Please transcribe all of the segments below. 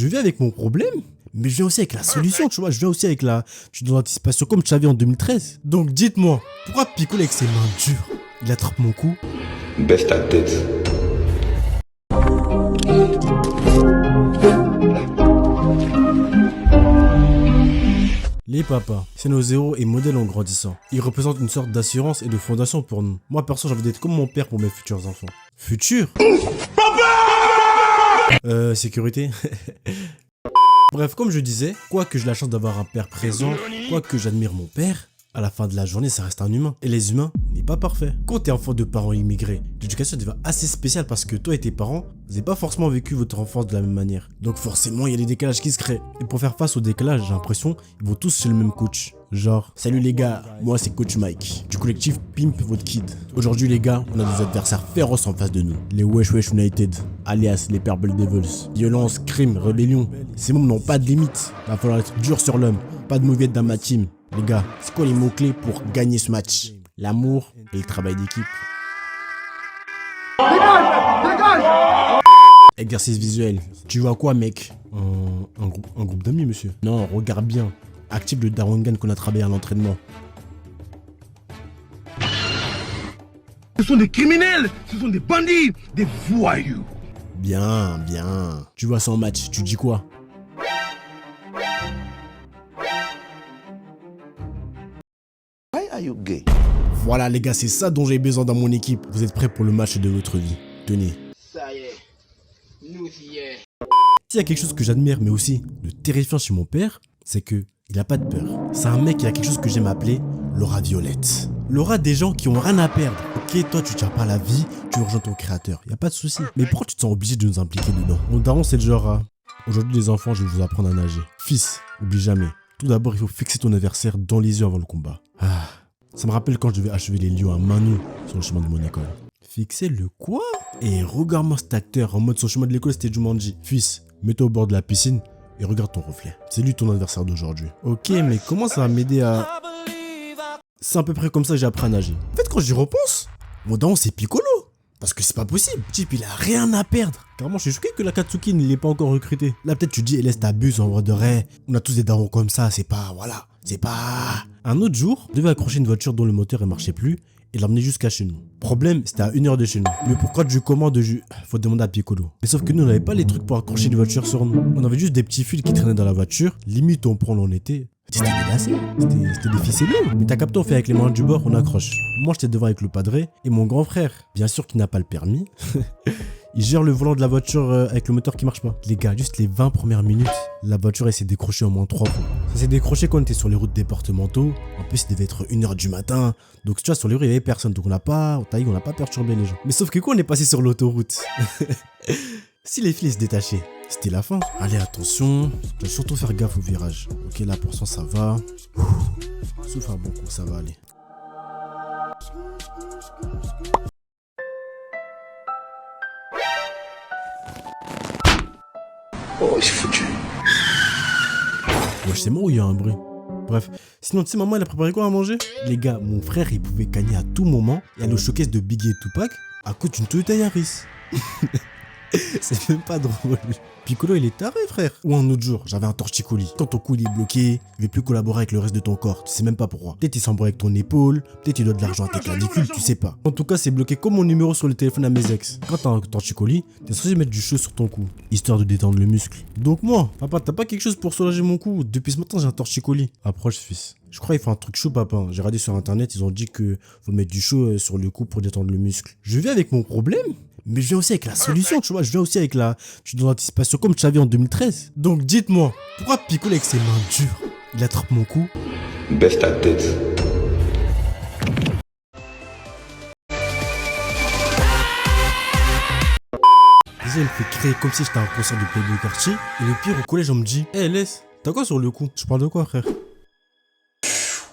Je viens avec mon problème, mais je viens aussi avec la solution, tu vois. Je viens aussi avec la... Je suis dans l'anticipation comme tu avais en 2013. Donc dites-moi, pourquoi Piccolo avec ses mains dures, il attrape mon cou? Baisse ta tête. Les papas, c'est nos héros et modèles en grandissant. Ils représentent une sorte d'assurance et de fondation pour nous. Moi perso, j'ai envie d'être comme mon père pour mes futurs enfants. Futur? Sécurité. Bref, comme je disais, quoique j'ai la chance d'avoir un père présent, quoique j'admire mon père, à la fin de la journée, ça reste un humain. Et les humains, on n'est pas parfaits. Quand t'es enfant de parents immigrés, l'éducation devient assez spéciale parce que toi et tes parents, vous n'avez pas forcément vécu votre enfance de la même manière. Donc forcément, il y a des décalages qui se créent. Et pour faire face au décalage, j'ai l'impression, ils vont tous chez le même coach. Genre, salut les gars, moi c'est Coach Mike, du collectif Pimp Votre Kid. Aujourd'hui les gars, on a des adversaires féroces en face de nous. Les Wesh Wesh United, alias les Purple Devils. Violence, crime, rébellion, ces mots n'ont pas de limite. Va falloir être dur sur l'homme, pas de mauviette dans ma team. Les gars, c'est quoi les mots-clés pour gagner ce match? L'amour et le travail d'équipe. Dégage! Exercice visuel. Tu vois quoi, mec? Un groupe d'amis, monsieur. Non, regarde bien. Active le Darongan qu'on a travaillé à l'entraînement. Ce sont des criminels, ce sont des bandits, des voyous. Bien, bien. Tu vois ça en match, tu dis quoi? Why are you gay? Voilà les gars, c'est ça dont j'ai besoin dans mon équipe. Vous êtes prêts pour le match de votre vie? Tenez. Ça y est, nous y est. S'il y a quelque chose que j'admire, mais aussi de terrifiant chez mon père, c'est que il a pas de peur. C'est un mec qui a quelque chose que j'aime appeler l'aura violette. L'aura des gens qui ont rien à perdre. Ok, toi tu tiens pas à la vie, tu rejoins ton créateur, y a pas de souci. Mais pourquoi tu te sens obligé de nous impliquer dedans? Mon daron c'est le genre à... Aujourd'hui les enfants, je vais vous apprendre à nager. Fils, oublie jamais. Tout d'abord, il faut fixer ton adversaire dans les yeux avant le combat. Ah, ça me rappelle quand je devais achever les lions à main nue sur le chemin de mon école. Fixer le quoi? Et regarde-moi cet acteur en mode son chemin de l'école c'était Jumanji. Fils, mets-toi au bord de la piscine et regarde ton reflet. C'est lui ton adversaire d'aujourd'hui. Ok, mais comment ça va m'aider à... C'est à peu près comme ça que j'ai appris à nager. En fait, quand j'y repense, mon daron c'est Piccolo. Parce que c'est pas possible. Type, il a rien à perdre. Carrément, je suis choqué que l'Akatsuki ne l'ait pas encore recruté. Là, peut-être tu te dis, Elès, t'abuses en vrai de vrai. On a tous des darons comme ça, c'est pas... Voilà. C'est pas... Un autre jour, je devais accrocher une voiture dont le moteur ne marchait plus et l'emmener jusqu'à chez nous. Problème, c'était à 1 heure de chez nous. Mais pourquoi du comment de jus? Faut demander à Piccolo. Mais sauf que nous, on n'avait pas les trucs pour accrocher une voiture sur nous. On avait juste des petits fils qui traînaient dans la voiture. Limite, on prend l'en été. C'était délacé, c'était des ficellés. Mais t'as capté, on fait avec les mains du bord, on accroche. Moi, j'étais devant avec le padré et mon grand frère, bien sûr qui n'a pas le permis, il gère le volant de la voiture avec le moteur qui marche pas. Les gars, juste les 20 premières minutes, la voiture elle s'est décrochée au moins 3 fois. Ça s'est décroché quand on était sur les routes départementaux. En plus, il devait être 1 h du matin. Donc, tu vois, sur les routes, il y avait personne. Donc, on n'a pas perturbé les gens. Mais sauf que quand on est passé sur l'autoroute, si les fils se détachaient, c'était la fin. Allez, attention. Je dois surtout faire gaffe au virage. Ok, là, pour ça, ça va. Souffle un bon coup, ça va aller. Oh, c'est foutu. Ouais, c'est moi où il y a un bruit. Bref, sinon tu sais maman elle a préparé quoi à manger? Les gars, mon frère il pouvait gagner à tout moment et aller au showcase de Biggie et Tupac à cause d'une Toyota Yaris. C'est même pas drôle. Piccolo il est taré frère. Ou un autre jour, j'avais un torticolis. Quand ton cou il est bloqué, il veut plus collaborer avec le reste de ton corps. Tu sais même pas pourquoi. Peut-être il s'embrouille avec ton épaule, peut-être il doit de l'argent à tes clavicules, tu sais pas. En tout cas c'est bloqué comme mon numéro sur le téléphone à mes ex. Quand t'as un torticolis, t'es censé mettre du chaud sur ton cou, histoire de détendre le muscle. Donc moi, papa t'as pas quelque chose pour soulager mon cou? Depuis ce matin j'ai un torticolis. Approche fils. Je crois qu'il faut un truc chaud papa. J'ai regardé sur internet, ils ont dit que faut mettre du chaud sur le cou pour détendre le muscle. Je viens avec mon problème, mais je viens aussi avec la solution, tu vois. Je viens aussi avec la... Je suis dans l'anticipation comme tu avais en 2013. Donc dites-moi, pourquoi Piccolo avec ses mains dures, il attrape mon cou? Baisse ta tête. Déjà il me fait créer comme si j'étais un concert de Playboy Quartier. Et le pire au collège on me dit, hé laisse, t'as quoi sur le cou? Je parle de quoi frère?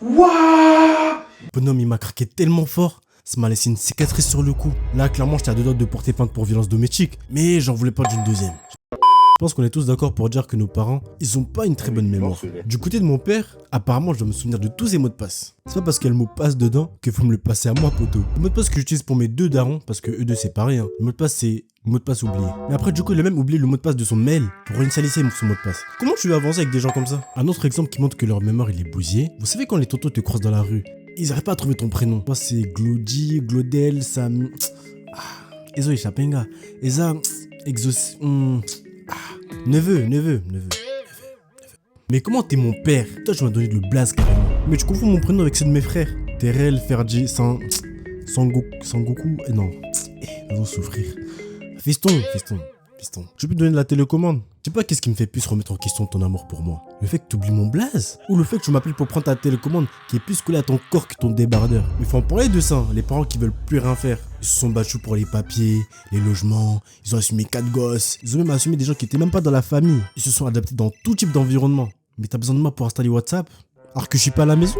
Wouah! Bonhomme il m'a craqué tellement fort. Ça m'a laissé une cicatrice sur le cou. Là, clairement, j'étais à 2 doigts de porter plainte pour violence domestique. Mais j'en voulais pas d'une deuxième. Je pense qu'on est tous d'accord pour dire que nos parents, ils ont pas une très bonne mémoire. Du côté de mon père, apparemment, je dois me souvenir de tous ses mots de passe. C'est pas parce qu'il y a le mot passe dedans qu'il faut me le passer à moi, poteau. Le mot de passe que j'utilise pour mes deux darons, parce que eux deux c'est pareil, hein. Le mot de passe c'est le mot de passe oublié. Mais après, du coup, il a même oublié le mot de passe de son mail pour initialiser son mot de passe. Comment tu veux avancer avec des gens comme ça? Un autre exemple qui montre que leur mémoire il est bousillé. Vous savez quand les tontons te croisent dans la rue, ils arrivent pas à trouver ton prénom. Moi c'est Glody, Glodel, Sam... Ezo Chapenga, Eza... Exos... Neveu. Mais comment t'es mon père? Toi, tu m'as donné le blaze carrément. Mais tu confonds mon prénom avec ceux de mes frères. Terrell, Ferdi, Sangoku... Non. Ils vont souffrir. Fiston. Je peux te donner de la télécommande. Je sais pas qu'est-ce qui me fait plus remettre en question ton amour pour moi. Le fait que tu oublies mon blaze ou le fait que tu m'appelles pour prendre ta télécommande qui est plus collée à ton corps que ton débardeur. Mais faut en parler de ça, les parents qui veulent plus rien faire. Ils se sont battus pour les papiers, les logements, ils ont assumé 4 gosses. Ils ont même assumé des gens qui étaient même pas dans la famille. Ils se sont adaptés dans tout type d'environnement. Mais t'as besoin de moi pour installer WhatsApp alors que je suis pas à la maison?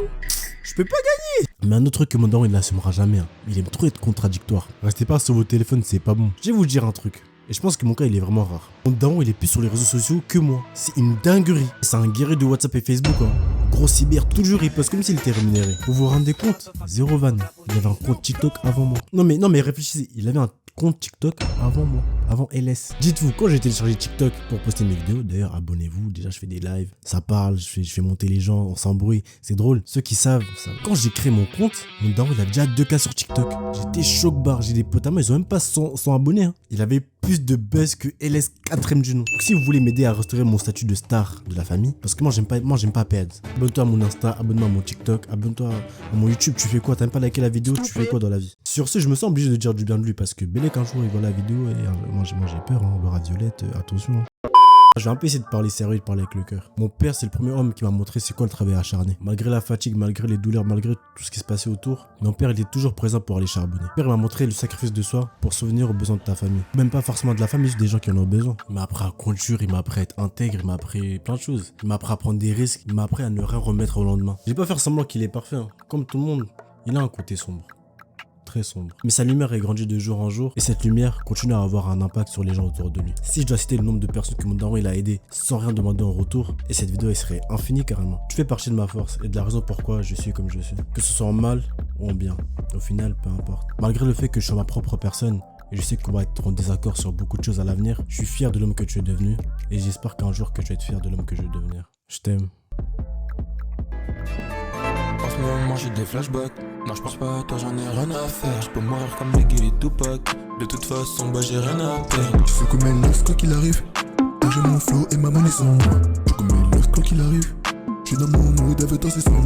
Je peux pas gagner. Mais un autre truc que mon daron il n'assumera jamais. Hein. Il aime trop être contradictoire. Restez pas sur vos téléphones, c'est pas bon. Je vais vous dire un truc. Et je pense que mon cas il est vraiment rare. Mon daron il est plus sur les réseaux sociaux que moi. C'est une dinguerie. C'est un guerrier de WhatsApp et Facebook. Hein. Gros cyber, toujours il poste comme s'il était rémunéré. Vous vous rendez compte? Zéro van. Il avait un compte TikTok avant moi. Non mais réfléchissez. Il avait un compte TikTok avant moi. Avant LS. Dites-vous, quand j'ai téléchargé TikTok pour poster mes vidéos, d'ailleurs abonnez-vous, déjà je fais des lives, ça parle, je fais monter les gens, on s'embrouille, c'est drôle. Ceux qui savent, quand j'ai créé mon compte, mon daron il a déjà 2K sur TikTok. J'étais choc-barre, j'ai des potes à moi, ils ont même pas 100 abonnés. Hein. Il avait plus de buzz que LS 4ème du nom. Donc si vous voulez m'aider à restaurer mon statut de star de la famille, parce que moi j'aime pas perdre. Abonne-toi à mon Insta, abonne-moi à mon TikTok, abonne-toi à mon YouTube, tu fais quoi? T'aimes pas liker la vidéo, tu fais quoi dans la vie? Sur ce, je me sens obligé de dire du bien de lui parce que Bélec un jour il voit la vidéo et moi j'ai peur, hein. Laura Violette, attention. Hein. Je vais un peu essayer de parler sérieux, de parler avec le cœur. Mon père, c'est le premier homme qui m'a montré c'est quoi le travail acharné. Malgré la fatigue, malgré les douleurs, malgré tout ce qui se passait autour, mon père, il est toujours présent pour aller charbonner. Mon père m'a montré le sacrifice de soi pour souvenir aux besoins de ta famille. Même pas forcément de la famille, juste des gens qui en ont besoin. Il m'a appris à conduire, il m'a appris à être intègre, il m'a appris plein de choses. Il m'a appris à prendre des risques, il m'a appris à ne rien remettre au lendemain. Je vais pas faire semblant qu'il est parfait. Hein. Comme tout le monde, il a un côté sombre. Très sombre. Mais sa lumière est grandie de jour en jour et cette lumière continue à avoir un impact sur les gens autour de lui. Si je dois citer le nombre de personnes que mon daron il a aidé sans rien demander en retour, et cette vidéo elle serait infinie carrément. Tu fais partie de ma force et de la raison pourquoi je suis comme je suis. Que ce soit en mal ou en bien. Au final, peu importe. Malgré le fait que je sois ma propre personne, et je sais qu'on va être en désaccord sur beaucoup de choses à l'avenir, je suis fier de l'homme que tu es devenu et j'espère qu'un jour que tu vas être fier de l'homme que je vais devenir. Je t'aime. En ce moment j'ai des flashbacks. Non je pense pas à toi, j'en ai rien à faire. Je peux mourir comme Biggie et Tupac. De toute façon bah j'ai rien à perdre. Je fais comme un lost quoi qu'il arrive. Tant j'ai mon flow et ma monnaie sans moi. Je fais comme un lost quoi qu'il arrive. Je suis dans mon mood avec toi c'est sans moi.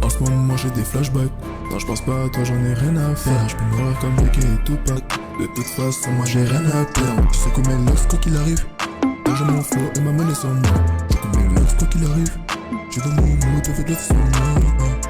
En ce moment j'ai des flashbacks. Non je pense pas à toi, j'en ai rien à faire. Je peux mourir comme Biggie et Tupac. De toute façon moi j'ai rien à perdre. Je fais comme un lost quoi qu'il arrive. Tant j'ai mon flow et ma monnaie sans moi. Je fais comme un lost quoi qu'il arrive. Je suis dans mon mood avec toi c'est sans moi.